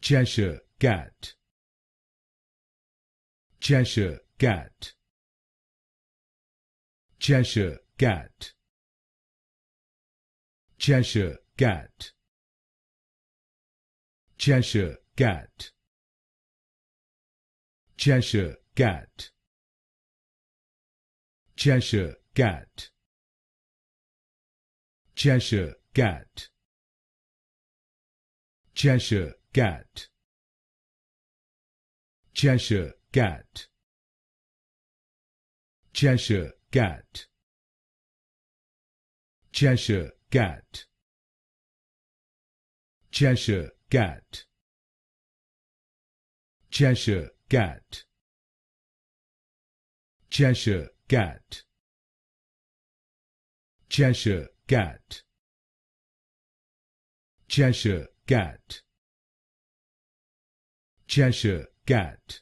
Cheshire cat. Cheshire cat. Cheshire cat. Cheshire cat. Cheshire cat. Cheshire cat. Cheshire cat. Cheshire cat. Cheshire cat. Cheshire cat. Cheshire cat. Cheshire cat. Cheshire cat. Cheshire cat. Cheshire cat. Cheshire cat. Cheshire cat. Cheshire cat.